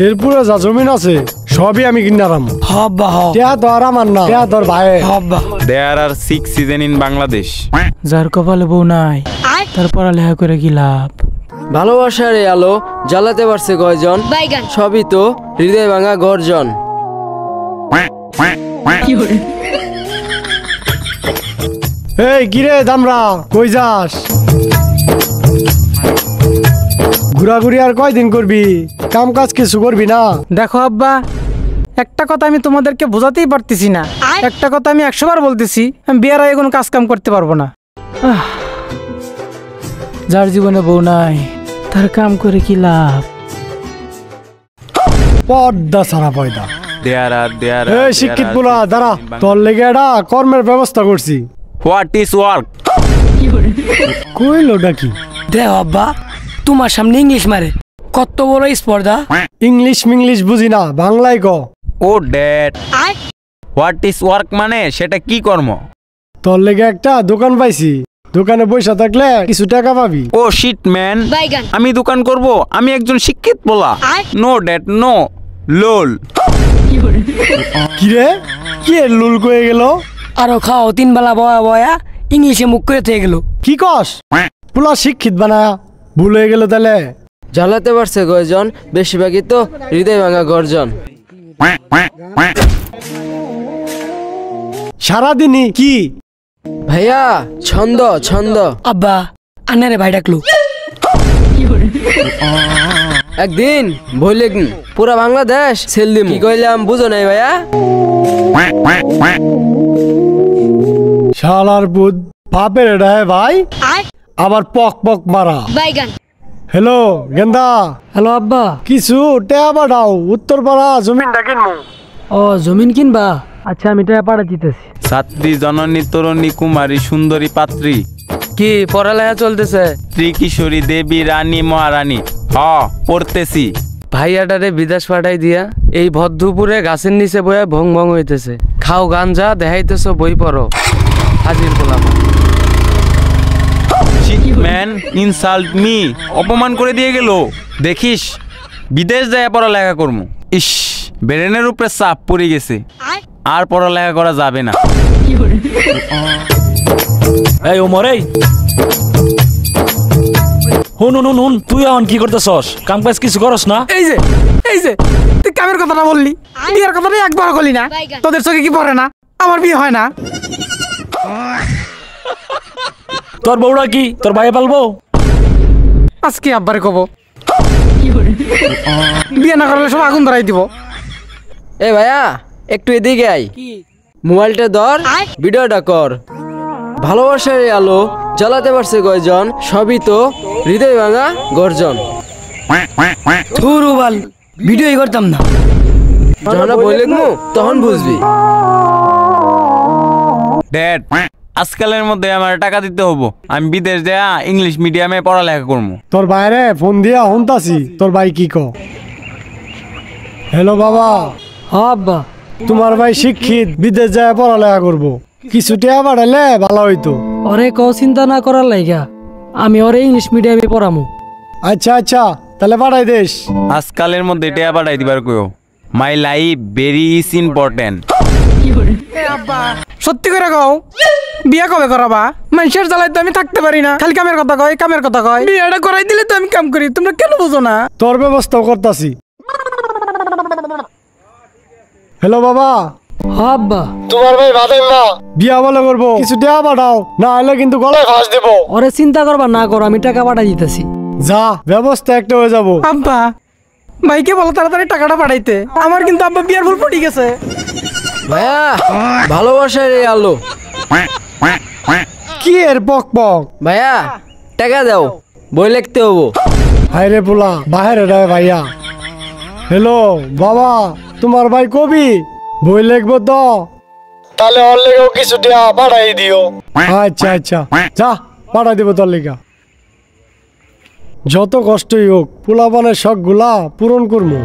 শেরপুরে যা জমিন আছে সবই আমি কিনারাম। হব্বা হ টিয়া তো আর আমার না, টিয়া তোর ভাই। হব্বা There are 6 seasons in Bangladesh. যার কপালে বউ নাই তার পড়ালেখা করে কি লাভ? ভালোবাসার এই আলো জ্বালাতে পারছে কয়জন, সবই তো হৃদয় ভাঙা গর্জন। এই কিরে দামরা, কই যাস? ঘোরাঘুরি আর কয়দিন করবি? কাম কাজ কিছু করবি না? দেখো আব্বা, একটা কথা আমি তোমাদেরকে বোঝাতেই পারতেছি না, একটা কথা আমি 100 বার বলতেছি, আমি বিয়ের আগে কোনো কাজ কাম করতে পারবো না। যার জীবনে বউ নাই তার কাম করে কি লাভ? পর্দা সারা পয়দা। There এই are শিক্ষিত পোলা দাঁড়া, তোর লেগে এটা কর্মের ব্যবস্থা করছি। What is work? কইলোটা কি? দে আব্বা, তোমার সামনে ইংলিশ মারে, কত বড় স্পর্ধা। ইংলিশ মিংলিশ বুঝি না, বাংলায় ক। Oh dad. What is work মানে সেটা কি কর্ম? তোর লেগে একটা দোকান পাইছি, দোকানে পয়সা থাকলে কিছু টাকা পাবি। Oh shit man. আমি দোকান করব? আমি একজন শিক্ষিত পোলা। No dad, no. লল। কিরে কি লুল কয়ে গেল? আরো খাও 3 বেলা বয়া বয়া ইংলিশে মুখ করে থেকে গেল। কি কস? পোলা শিক্ষিত বানা ভুল হয়ে গেল তাহলে? জ্বালাতে পারছে কয়জন, বেশিরভাগই তো হৃদয় ভাঙা গর্জন। সারাদিনই কি ভাইয়া ছন্দ ছন্দ। আব্বা আন্নারে ভাই ডাকলো। একদিন বললেন পুরা বাংলাদেশ সেল দিম, কি কইলাম বুঝো নাই ভাইয়া? শালার বুধ বাপের এটা হে ভাই, আবার পক পক মারা। হ্যালো গেন্দা। হ্যালো আব্বা। কিছু টেয়া পাঠাও, উত্তরপাড়া জমিনটা কিনবো। ও জমিন কিনবা? আচ্ছা আমি টাকা পাঠা দিতেছি। ছাত্রী জননী তরুণী কুমারী সুন্দরী পাত্রী, কি পড়ালেখা চলতেছে? স্ত্রী কিশোরী দেবী রানী মহারানী। পড়তেছি। ভাইয়াটারে বিদেশ পাঠাই দিয়া এই ভদ্রপুরে গাছের নিচে বয়ে ভং ভং হইতেছে। খাও গাঞ্জা, দেখাইতেছ বই পড়ো। হাজির বললাম ম্যান ইনসাল্ট মি, অপমান করে দিয়ে গেল। দেখিস বিদেশ যায় পড়ালেখা করবো। ইস, ব্রেনের উপরে চাপ পড়ে গেছে, আর পড়ালেখা করা যাবে না। এই ওমর, এই হুন হুন হুন, তুই এখন কি করতেছস? কাম কাজ কিছু করস না? এই যে তুই কামের কথাটা বললি, বিয়ের কথাটা একবার বলি না। তোদের চোখে কি পড়ে না আমার বিয়ে হয় না? তোর বউরা কি তোর ভাই পালবো? আজকে আব্বারে কব, বিয়ে না করলে সব আগুন ধরাই দিব। এ ভাইয়া একটু এদিকে আই, মোবাইলটা ধর, ভিডিওটা কর। ভালোবাসার এই আলো জ্বালাতে পারছে কয়জন, সবই তো হৃদয় ভাঙা গর্জন। থুরুবাল ভিডিওই করতাম না। যখন বললেন তখন বুঝবি। ড্যাড, আজকালের মধ্যে আমার টাকা দিতে হবো, আমি বিদেশ যা ইংলিশ মিডিয়ামে পড়ালেখা করবো। তোর বাইরে ফোন দিয়া শুনতাছি, তোর ভাই কি ক? হ্যালো বাবা। আব্বা তোমার ভাই শিক্ষিত, বিদেশ যায় পড়ালেখা করবো, কিছু টিয়া পাঠালে ভালো হইতো। ওরে কও চিন্তা না করার লাইগা, আমি ওরে ইংলিশ মিডিয়ামে পড়ামু। আচ্ছা আচ্ছা তাহলে পাঠাই দেশ। আজকালের মধ্যে এটা পাঠাই দিবার কইও। My life very is important. সত্যি করে কও, বিয়ে কবে করাবা? মানুষের জ্বালায় তো আমি থাকতে পারি না, খালি কামের কথা কয়, কামের কথা কয়। বিয়েটা করাই দিলে তো আমি কাম করি, তোমরা কেন বুঝো না? তোর ব্যবস্থাও করতাছি। হ্যালো বাবা। আব্বা তোমার ভাই বাদেন না, বিয়া বলে করবো, কিছু টিয়া পাঠাও, না হলে কিন্তু গলায় ফাঁস দেবো। ওরে চিন্তা করবা না করো, আমি টাকা পাঠা দিতেছি। যা, ব্যবস্থা একটা হয়ে যাবো। আব্বা ভাইকে বলো তাড়াতাড়ি টাকাটা পাঠাইতে, আমার কিন্তু আব্বা বিয়ার ফুল পড়ে গেছে। ভাইয়া ভালোবাসার এই আলো। কি এর পক পক? ভাইয়া টাকা দাও, বই লিখতে হবো। হায়রে পোলা বাহিরে রে ভাইয়া। হ্যালো বাবা, তোমার ভাই কবি বই লিখবো তো, তাহলে ওর লেগেও কিছু টিয়া পাঠাই দিও। আচ্ছা আচ্ছা, যা পাঠাই দেবো তোর লেগা। যত কষ্টই হোক পোলাপানের শখ গুলা পূরণ করবো।